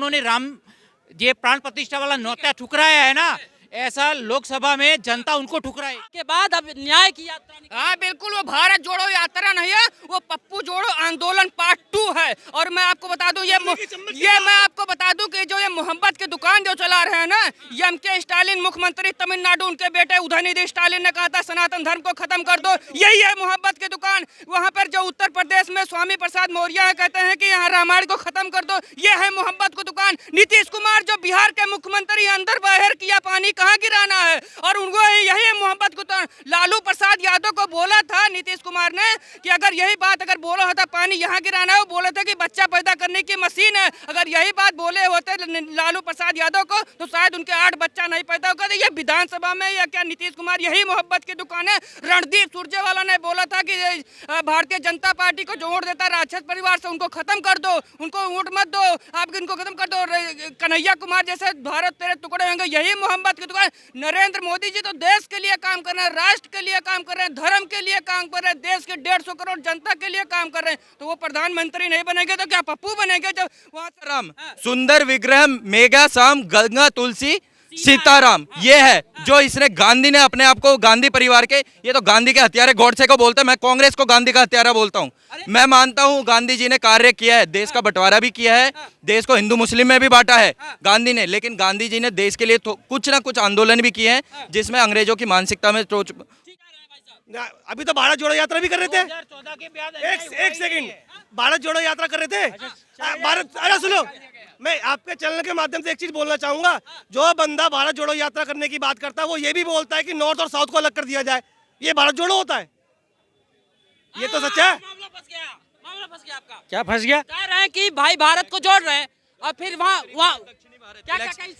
उन्होंने राम ये प्राण प्रतिष्ठा वाला न्योता ठुकराया है ना, ऐसा लोकसभा में जनता उनको ठुकराए के बाद अब न्याय की यात्रा निकली। हाँ बिल्कुल, वो भारत जोड़ो यात्रा नहीं है, वो पप्पू जोड़ो आंदोलन पार्ट 2 है। और मैं आपको बता दूं मैं आपको बता दूं कि जो ये मोहब्बत की दुकान जो चला रहे हैं ना, ये एम.के. स्टालिन मुख्यमंत्री तमिलनाडु, उनके बेटे उदयनिधि स्टालिन ने कहा था सनातन धर्म को खत्म कर दो, यही है मोहब्बत की दुकान। वहाँ पर जो उत्तर प्रदेश में स्वामी प्रसाद मौर्य है, कहते हैं कि यहाँ रामायण को खत्म कर दो, ये है मोहब्बत की दुकान। नीतीश कुमार जो बिहार के मुख्यमंत्री, अंदर बाहर किया पानी कहाँ गिराना है, और उनको यही मोहब्बत को। लालू प्रसाद यादव को बोला था नीतीश कुमार ने कि अगर यही बात अगर बोला होता पानी यहाँ गिराना है, वो बोले थे कि बच्चा पैदा करने की मशीन है, अगर यही बात बोले होते लालू प्रसाद यादव को तो शायद उनके 8 बच्चा नहीं पैदा होगा। ये विधानसभा में या क्या नीतीश कुमार यही मोहब्बत की दुकान है। रणदीप सुरजेवाला ने बोला था कि भारतीय जनता पार्टी को जो वोट देता है राक्षस परिवार से, उनको खत्म कर दो, उनको वोट मत दो, आप इनको खत्म कर दो। कन्हैया कुमार जैसे भारत तेरे टुकड़े होंगे, यही मोहब्बत की दुकान। नरेंद्र मोदी जी तो देश के लिए काम कर रहे हैं, राष्ट्र के लिए काम कर रहे हैं, धर्म के लिए काम कर रहे हैं, देश के 150 करोड़ जनता के लिए काम कर रहे हैं। तो वो प्रधानमंत्री नहीं बनेंगे तो क्या पप्पू बनेंगे? जब वहाँ राम सुंदर विग्रह मेगा शाम गंगा तुलसी सीताराम, ये है जो इसने गांधी ने अपने आप को गांधी परिवार के, ये तो गांधी के हत्यारे गॉडसे को बोलते हैं, मैं कांग्रेस को गांधी का हत्यारा बोलता हूँ। मैं मानता हूँ गांधी जी ने कार्य किया है, देश का बंटवारा भी किया है, देश को हिंदू मुस्लिम में भी बांटा है गांधी ने, लेकिन गांधी जी ने देश के लिए कुछ ना कुछ आंदोलन भी किए हैं जिसमें अंग्रेजों की मानसिकता में अभी तो भारत जोड़ो यात्रा भी कर रहे थे। 2014 के बाद एक सेकंड, भारत जोड़ो यात्रा कर रहे थे। भारत, अरे सुनो, मैं आपके चैनल के माध्यम से एक चीज बोलना चाहूंगा, जो बंदा भारत जोड़ो यात्रा करने की बात करता है वो ये भी बोलता है कि नॉर्थ और साउथ को अलग कर दिया जाए, ये भारत जोड़ो होता है? ये तो सच है। मामला फंस गया आपका। क्या फंस गया? कह रहे हैं कि भाई भारत को जोड़ रहे हैं और फिर वहाँ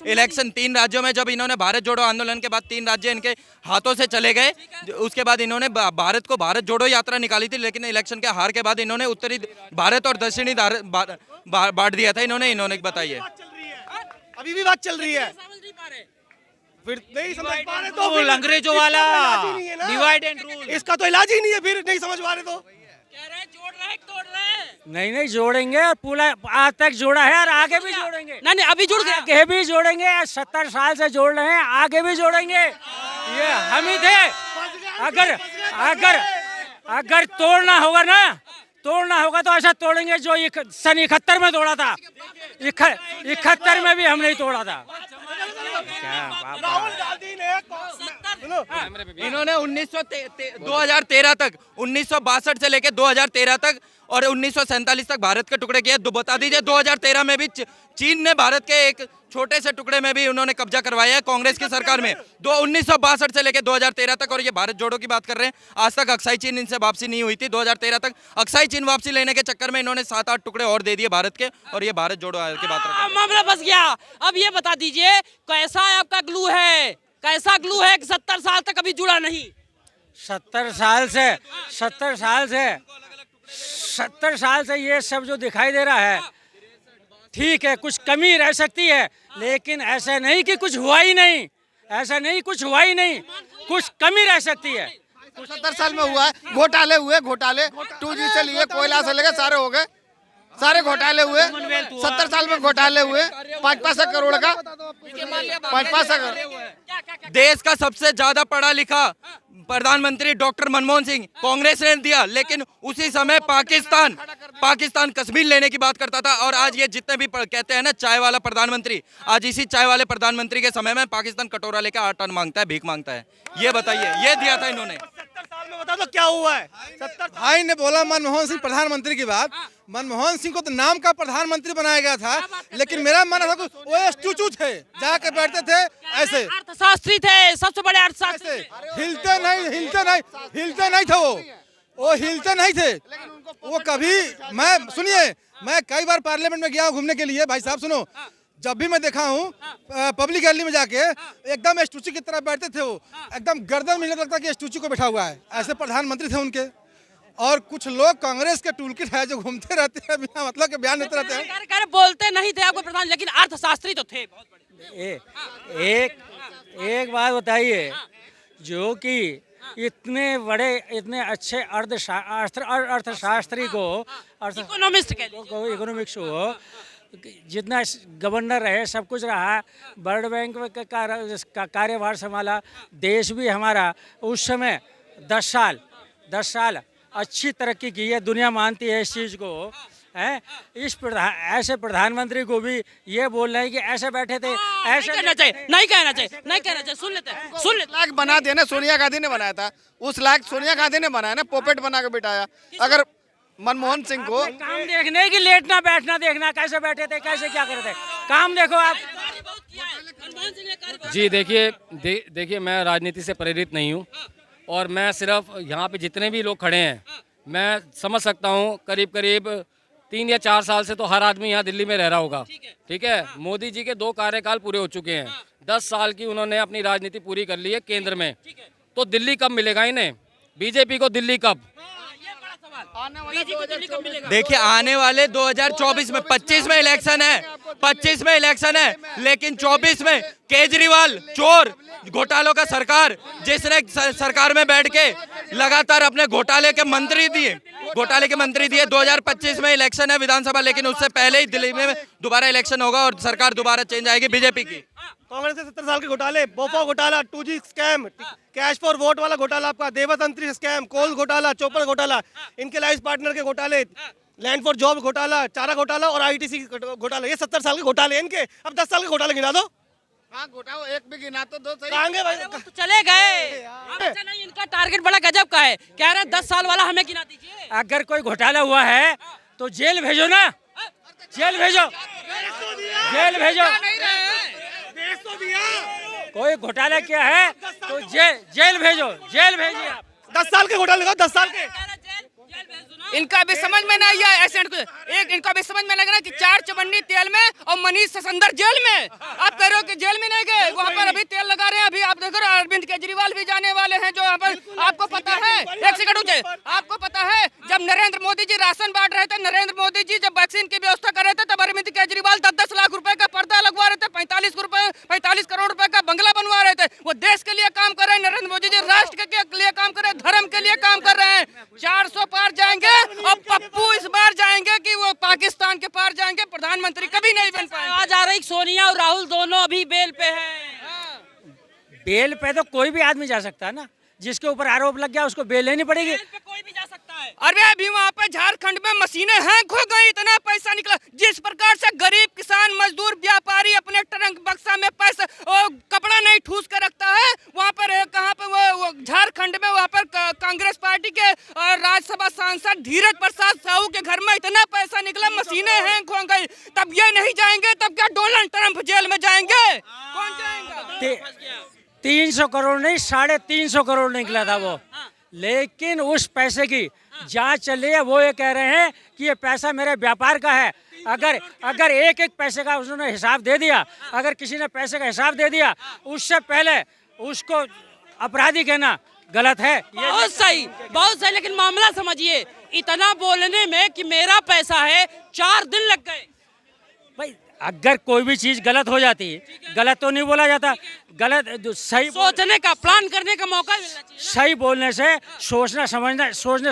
इलेक्शन 3 राज्यों में जब इन्होंने भारत जोड़ो आंदोलन के बाद 3 राज्य इनके हाथों से चले गए, उसके बाद इन्होंने भारत को भारत जोड़ो यात्रा निकाली थी, लेकिन इलेक्शन के हार के बाद इन्होंने उत्तरी भारत और दक्षिणी बांट दिया था। इन्होंने बताइए, अभी भी बात चल रही है, फिर नहीं समझ पा रहे तो फिर अंग्रेजों वाला डिवाइड एंड रूल, इसका तो इलाज ही नहीं है, फिर नहीं समझ पा रहे तो कह रहे हैं जोड़ रहे हैं, तोड़ रहे हैं। नहीं जोड़ेंगे, और पूरा आज तक जोड़ा है और आगे भी जोड़ेंगे। नहीं अभी जुड़ गया, आगे भी जोड़ेंगे, 70 साल से जोड़ रहे हैं, आगे भी जोड़ेंगे। ये हम ही थे। अगर अगर अगर तोड़ना होगा तो ऐसा तोड़ेंगे जो सन 71 में तोड़ा था, 71 में भी हम नहीं तोड़ा था। राहुल गांधी ने इन्होंने 2013 तक 1962 से लेकर 2013 तक और 1947 तक भारत के टुकड़े किए। बता दीजिए 2013 में भी चीन ने भारत के एक छोटे से टुकड़े में भी उन्होंने कब्जा करवाया है कांग्रेस की सरकार में। 1962 से लेकर 2013 तक, और ये भारत जोड़ो की बात कर रहे हैं, आज तक अक्साई चीन इनसे वापसी नहीं हुई थी। 2013 तक अक्साई चीन वापसी लेने के चक्कर में इन्होंने 7-8 टुकड़े और दे दिए भारत के, और ये भारत जोड़ो की बात कर रहे हैं। मामला फंस गया। अब ये बता दीजिए कैसा आपका ग्लू है, कैसा ग्लू है कि 70 साल तक अभी जुड़ा नहीं? 70 साल से ये सब जो दिखाई दे रहा है, ठीक है कुछ कमी रह सकती है, लेकिन ऐसा नहीं कि कुछ हुआ ही नहीं, कुछ कमी रह सकती है। 70 साल में हुआ है, घोटाले 2G से लिए, कोयला से लेके सारे हो गए, सारे घोटाले हुए। 70 साल में घोटाले हुए, 5-5 करोड़ का, 5-5 करोड़। देश का सबसे ज्यादा पढ़ा लिखा प्रधानमंत्री डॉक्टर मनमोहन सिंह कांग्रेस ने दिया, लेकिन उसी समय पाकिस्तान कश्मीर लेने की बात करता था। और आज ये जितने भी कहते हैं ना चाय वाला प्रधानमंत्री, आज इसी चाय वाले प्रधानमंत्री के समय में पाकिस्तान कटोरा लेकर 8 टन मांगता है, भीख मांगता है। ये बताइए, ये दिया था इन्होंने। 70 साल में बता दो क्या हुआ है? 70 भाई ने बोला मनमोहन सिंह प्रधानमंत्री की बात, मनमोहन सिंह को तो नाम का प्रधानमंत्री बनाया गया था, लेकिन मेरा मन था वो स्टूचू थे, जाके बैठते थे ऐसे, अर्थशास्त्री थे, सबसे बड़े अर्थशास्त्री। हिलते नहीं थे वो हिलते नहीं थे वो कभी। मैं कई बार पार्लियामेंट में गया हूँ घूमने के लिए, भाई साहब सुनो, जब भी मैं देखा हूँ पब्लिक गैलरी में जाके एकदम स्टूचू की तरह बैठते थे वो, एकदम गर्दन में लगता कि स्टूचू को बैठा हुआ है, ऐसे प्रधानमंत्री थे उनके। और कुछ लोग कांग्रेस के टूलकिट है जो घूमते रहते हैं, बिना मतलब के बयान देते रहते हैं। बोलते नहीं थे आपको प्रधान, लेकिन अर्थशास्त्री तो थे बहुत बड़े। एक बात बताइए, जो कि इतने अच्छे अर्थशास्त्री को इकोनॉमिस्ट इकोनॉमिक्स हो, जितना गवर्नर रहे सब कुछ रहा, वर्ल्ड बैंक का कार्यभार संभाला, देश भी हमारा उस समय 10 साल अच्छी तरक्की की है, दुनिया मानती है इस चीज़ को है। ऐसे प्रधानमंत्री को भी ये बोल रहे हैं कि ऐसे बैठे थे, ऐसे नहीं कहना चाहिए। सुन लेते लायक बना दिया ना, सोनिया गांधी ने बनाया था, उस लायक सोनिया गांधी ने बनाया ना, पोपेट बना के बिठाया। अगर मनमोहन सिंह को काम देखने की लेटना बैठना देखना, कैसे बैठे थे, कैसे क्या कर रहे थे, काम देखो आप। जी देखिए मैं राजनीति से प्रेरित नहीं हूँ और मैं सिर्फ यहाँ पे जितने भी लोग खड़े हैं मैं समझ सकता हूँ। करीब 3 या 4 साल से तो हर आदमी यहाँ दिल्ली में रह रहा होगा, ठीक है। मोदी जी के 2 कार्यकाल पूरे हो चुके हैं, 10 साल की उन्होंने अपनी राजनीति पूरी कर ली है केंद्र में। तो दिल्ली कब मिलेगा इन्हें, बीजेपी को दिल्ली कब? देखिए आने वाले 2024 में 25 में इलेक्शन है, 25 में इलेक्शन है, लेकिन 24 में केजरीवाल चोर घोटालों का सरकार, जिसने सरकार में बैठ के लगातार अपने घोटाले के मंत्री दिए 2025 में इलेक्शन है विधानसभा, लेकिन उससे पहले ही दिल्ली में दोबारा इलेक्शन होगा और सरकार दोबारा चेंज आएगी बीजेपी की। कांग्रेस के 70 साल के घोटाले, बोफा घोटाला, 2G scam, cash for vote वाला घोटाला आपका, देवतंत्री स्कैम, कोल घोटाला, चोपड़ घोटाला, इनके लाइफ पार्टनर के घोटाले, लैंड फॉर जॉब घोटाला, चारा घोटाला और ITC घोटाला, ये 70 साल के घोटाले इनके। अब 10 साल के घोटाले गिना दो। हाँ घोटाओ, एक भी गिना तो दो सही। कहांगे भाई? तो चले गए। अच्छा नहीं, इनका टारगेट बड़ा गजब का है, कह रहे 10 साल वाला हमें गिना दीजिए। अगर कोई घोटाला हुआ है तो जेल भेजो ना, जेल भेजो। देश तो दिया। कोई घोटाला किया है तो जेल भेजिए आप। 10 साल के घोटाले लगाओ, 10 साल के। इनका भी समझ में नहीं आया ऐसे इनका भी समझ में लग रहा है कि 4 चवन्नी तेल में और मनीष ससंदर जेल में। आप कह रहे हो कि जेल में नहीं गए, वहाँ पर अभी तेल लगा रहे हैं। अभी आप देख रहे हो अरविंद केजरीवाल भी जाने वाले हैं जो यहाँ पर। आपको पता है, एक सेकंड रुकिए, आपको पता है जब नरेंद्र मोदी जी राशन बांट रहे थे, नरेंद्र मोदी जी जब वैक्सीन की व्यवस्था कर रहे थे, तब अरविंद केजरीवाल 10-10 लाख रुपए का पर्दा लगवा रहे थे, 45 करोड़ रुपए का बंगला बनवा रहे थे। वो देश के लिए काम कर रहे हैं नरेंद्र मोदी जी, राष्ट्र के लिए काम कर रहे हैं, धर्म के लिए काम कर रहे हैं। 400 पार जाएंगे और पप्पू इस बार जाएंगे कि वो पाकिस्तान के पार जाएंगे, प्रधानमंत्री कभी नहीं बन पाएंगे। आज आ रही सोनिया और राहुल दोनों अभी बेल पे हैं। बेल पे तो कोई भी आदमी जा सकता है ना, जिसके ऊपर आरोप लग गया उसको बेल लेनी पड़ेगी। बेल पे कोई भी जा सकता है। अरे अभी वहाँ पे झारखंड में मशीनें हैंग हो गई, इतना पैसा निकला। जिस प्रकार से गरीब किसान मजदूर व्यापारी अपने ट्रंक बक्सा में पैसा और कपड़ा नहीं ठूस कर रखता है, वहाँ पर कहाँ पे वो झारखंड में वहाँ पर कांग्रेस पार्टी के राज्यसभा सांसद धीरज प्रसाद साहू के घर में इतना पैसा निकला, मशीनें हैंग हो गई। तब ये नहीं जाएंगे, तब क्या डोनाल्ड ट्रंप जेल में जाएंगे? कौन जाएगा? 300 करोड़ नहीं, 350 करोड़ निकला था वो, लेकिन उस पैसे की जांच चल रही है। वो ये कह रहे हैं कि ये पैसा मेरे व्यापार का है। अगर एक पैसे का उसने हिसाब दे दिया, अगर किसी ने पैसे का हिसाब दे दिया, उससे पहले उसको अपराधी कहना गलत है। बहुत सही, लेकिन मामला समझिए, इतना बोलने में कि मेरा पैसा है 4 दिन लग गए। भाई अगर कोई भी चीज गलत हो जाती है, गलत तो नहीं बोला जाता, गलत सही सोचने का, प्लान करने का मौका मिलना चाहिए। सही बोलने से सोचने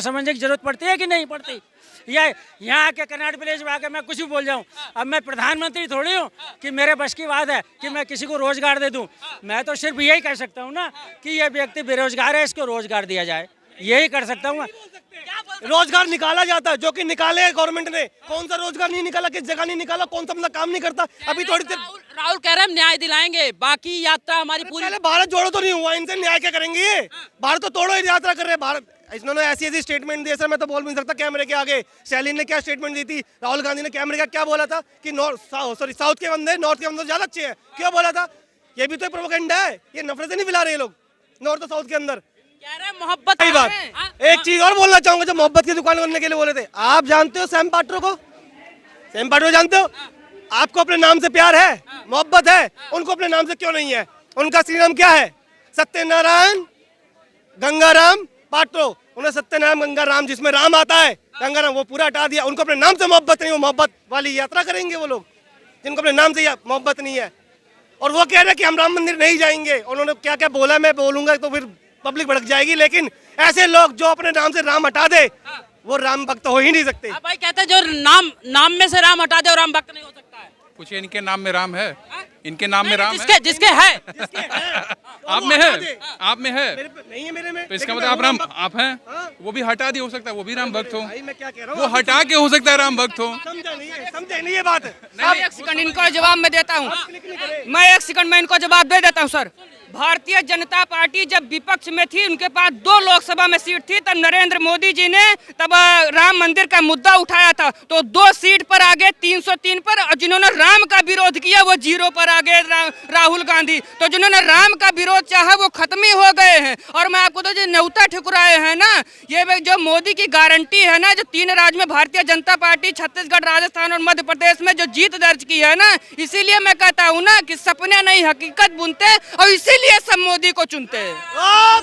समझने की जरूरत पड़ती है कि नहीं पड़ती? या यहाँ के कन्नाट विलेज में आके मैं कुछ भी बोल जाऊँ, अब मैं प्रधानमंत्री थोड़ी हूँ कि मेरे बस की बात है कि मैं किसी को रोजगार दे दूँ। मैं तो सिर्फ यही कह सकता हूँ ना कि ये व्यक्ति बेरोजगार है, इसको रोजगार दिया जाए, यही कर सकता हूँ। रोजगार निकाला जाता है, जो कि निकाले है गवर्नमेंट ने। कौन सा रोजगार नहीं निकाला, किस जगह नहीं निकाला, कौन सा बंदा काम नहीं करता? अभी थोड़ी देर राहुल कह रहे हैं न्याय दिलाएंगे, बाकी यात्रा हमारी पूरी। पहले भारत जोड़ो तो नहीं हुआ, इनसे न्याय क्या करेंगे? ये भारत तो तोड़ो यात्रा कर रहे हैं। भारत इन्होंने ऐसी स्टेटमेंट दी, सर मैं तो बोल नहीं सकता कैमरे के आगे। स्टालिन ने क्या स्टेटमेंट दी थी, राहुल गांधी ने कैमरे का क्या बोला था कि साउथ के बंदे नॉर्थ के बंदे ज्यादा अच्छे हैं, क्यों बोला था? ये भी तो प्रोपेगेंडा है, ये नफरत नहीं फैला रहे लोग नॉर्थ और साउथ के अंदर। कह रहे हैं मोहब्बत। सही बात। एक चीज और बोलना चाहूंगा, जो मोहब्बत की दुकान करने के लिए बोले थे, आप जानते हो सैम पाट्रो को? सैम पाट्रो जानते हो? आपको अपने नाम से प्यार है, मोहब्बत है, उनको अपने नाम से क्यों नहीं है? उनका श्री नाम क्या है? सत्यनारायण गंगाराम पाट्रो। उन्हें सत्यनारायण गंगाराम, जिसमें राम आता है, गंगाराम, वो पूरा हटा दिया। उनको अपने नाम से मोहब्बत नहीं, वो मोहब्बत वाली यात्रा करेंगे वो लोग जिनको अपने नाम से मोहब्बत नहीं है। और वो कह रहे हैं कि हम राम मंदिर नहीं जाएंगे। उन्होंने क्या क्या बोला, मैं बोलूंगा तो फिर पब्लिक भड़क जाएगी। लेकिन ऐसे लोग जो अपने नाम से राम हटा दे, वो राम भक्त हो ही नहीं सकते। भाई कहते हैं जो नाम में से राम हटा दे और राम भक्त नहीं हो सकता। पूछिए इनके नाम में राम है, इनके नाम में राम जिसके जिसके है आप में है, आप में है, नहीं है मेरे में। तो इसका मतलब आप राम आप हैं, वो भी हटा दिया, हो सकता है वो भी राम भक्त हो, भाई मैं क्या कह रहा हूँ, वो हटा के हो सकता है राम भक्त हो। समझे नहीं ये बात। अब एक सेकंड इनको जवाब मैं देता हूँ, मैं एक सेकंड में इनको जवाब दे देता हूँ सर। भारतीय जनता पार्टी जब विपक्ष में थी, उनके पास 2 लोकसभा में सीट थी, तब नरेंद्र मोदी जी ने तब राम मंदिर का मुद्दा उठाया था, तो 2 सीट पर आ गए 303 पर, और जिन्होंने राम का विरोध किया वो 0 पर आ गए राहुल गांधी। तो जिन्होंने राम का विरोध चाहा वो खत्म ही हो गए हैं। और मैं आपको तो जो न्योता ठुकराए हैं ना, ये जो मोदी की गारंटी है ना, जो 3 राज्य में भारतीय जनता पार्टी छत्तीसगढ़, राजस्थान और मध्य प्रदेश में जो जीत दर्ज की है ना, इसीलिए मैं कहता हूँ ना कि सपने नहीं हकीकत बुनते, और इसीलिए सब मोदी को चुनते हैं।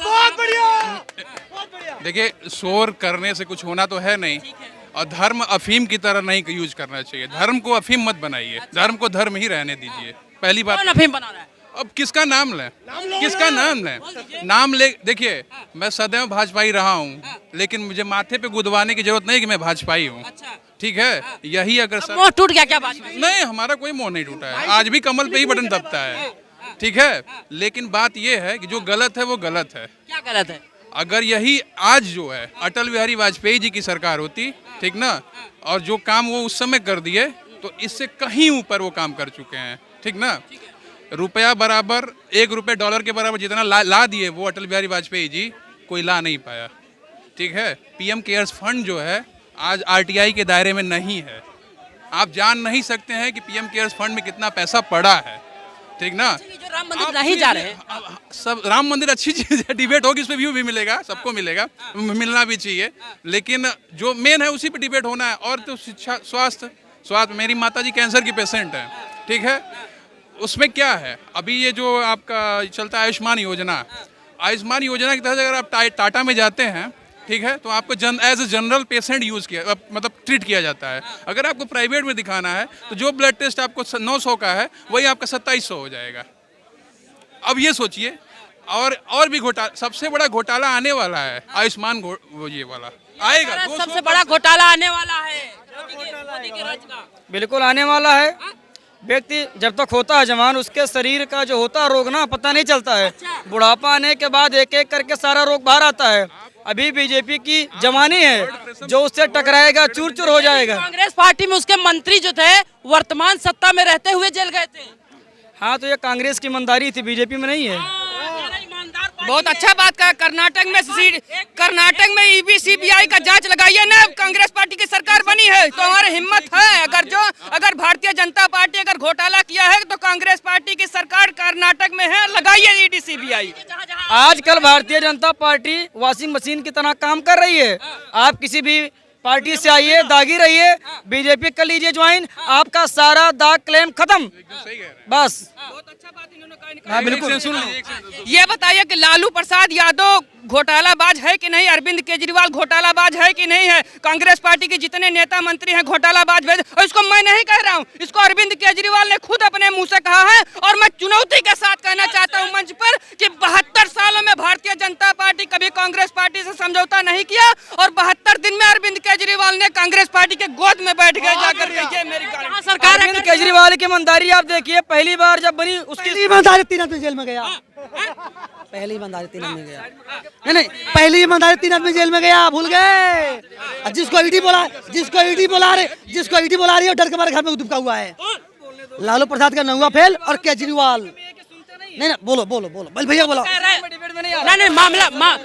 बहुत बढ़िया। देखिए शोर करने से कुछ होना तो है नहीं, और धर्म अफीम की तरह नहीं यूज करना चाहिए। धर्म को अफीम मत बनाइए, धर्म को धर्म ही रहने दीजिए। पहली बात, कौन अफीम बना रहा है? अब किसका नाम लें, किसका नाम लें, नाम ले। देखिए मैं सदैव भाजपाई रहा हूँ, लेकिन मुझे माथे पे गुदवाने की जरूरत नहीं कि मैं भाजपाई हूँ, ठीक है। यही अगर मोह टूट गया क्या बात? नहीं, हमारा कोई मोह नहीं टूटा है, आज भी कमल पे ही बटन दबता है, ठीक है। लेकिन बात यह है कि जो गलत है वो गलत है। क्या गलत है? अगर यही आज जो है अटल बिहारी वाजपेयी जी की सरकार होती, ठीक ना, और जो काम वो उस समय कर दिए, तो इससे कहीं ऊपर वो काम कर चुके हैं, ठीक ना। रुपया बराबर, 1 रुपये डॉलर के बराबर जितना ला दिए वो अटल बिहारी वाजपेयी जी, कोई ला नहीं पाया, ठीक है। पीएम केयर्स फंड जो है आज आरटीआई के दायरे में नहीं है। आप जान नहीं सकते हैं कि पीएम केयर्स फंड में कितना पैसा पड़ा है, ठीक ना। जो राम मंदिर नहीं जा रहे, सब राम मंदिर अच्छी चीज है, डिबेट होगी, उस पर व्यू भी मिलेगा, सबको मिलेगा, मिलना भी चाहिए, लेकिन जो मेन है उसी पे डिबेट होना है। और तो शिक्षा, स्वास्थ्य, मेरी माता जी कैंसर की पेशेंट है, ठीक है। उसमें क्या है, अभी ये जो आपका चलता है आयुष्मान योजना, आयुष्मान योजना के तहत अगर आप टाटा में जाते हैं, ठीक है, तो आपको as a general patient use किया, मतलब ट्रीट किया जाता है। अगर आपको प्राइवेट में दिखाना है तो जो ब्लड टेस्ट आपको 900 का है वही आपका 2700 हो जाएगा। अब ये सोचिए, और भी घोटाला, सबसे बड़ा घोटाला आने वाला है आयुष्मान वो ये वाला आएगा, सबसे बड़ा घोटाला आने वाला है मोदी के राज का। बिल्कुल आने वाला है। व्यक्ति जब तक होता है जवान, उसके शरीर का जो होता है रोग ना पता नहीं चलता है। बुढ़ापा आने के बाद एक एक करके सारा रोग बाहर आता है। अभी बीजेपी की जवानी है, जो उससे टकराएगा चूर चूर हो जाएगा। कांग्रेस पार्टी में उसके मंत्री जो थे वर्तमान सत्ता में रहते हुए जेल गए थे। हाँ, तो ये कांग्रेस की ईमानदारी थी, बीजेपी में नहीं है। बहुत अच्छा बात कहा। कर्नाटक में ईडी सीबीआई का जांच लगाइए ना, कांग्रेस पार्टी की सरकार बनी है तो हमारी हिम्मत है। अगर भारतीय जनता पार्टी अगर घोटाला किया है तो कांग्रेस पार्टी की सरकार कर्नाटक में है, लगाइए ईडी सीबीआई। आजकल Bharatiya Janata party washing machine की तरह काम कर रही है। आप किसी भी पार्टी से आइए, दागी रहिए, बीजेपी कर लीजिए ज्वाइन, आपका सारा दाग क्लेम खत्म, बस। बहुत अच्छा बात इन्होंने हाँ, बिल्कुल। ये बताइए कि लालू प्रसाद यादव घोटालाबाज है कि नहीं, अरविंद केजरीवाल घोटालाबाज है कि नहीं है, कांग्रेस पार्टी के जितने नेता मंत्री हैं घोटालाबाज है। और इसको मैं नहीं कह रहा हूँ, इसको अरविंद केजरीवाल ने खुद अपने मुंह से कहा है। और मैं चुनौती के साथ कहना चाहता हूँ मंच पर कि 72 सालों में भारतीय जनता पार्टी कभी कांग्रेस पार्टी से समझौता नहीं किया, और 72 दिन में अरविंद केजरीवाल ने कांग्रेस पार्टी के गोद में बैठ गए जाकर के। ये मेरी सरकार अरविंद केजरीवाल की ईमानदारी आप देखिए, पहली बार जब बनी उसकी ईमानदारी 3 आदमी जेल में गया, पहली ईमानदारी 3 आदमी गया, नहीं पहली ईमानदारी 3 आदमी जेल में गया, भूल गए। जिसको ईडी बुला रही है डर के मारे घर में दुबका हुआ है। लालू प्रसाद का नहुआ फेल और केजरीवाल नहीं, बोलो भैया बोलो। नहीं मामला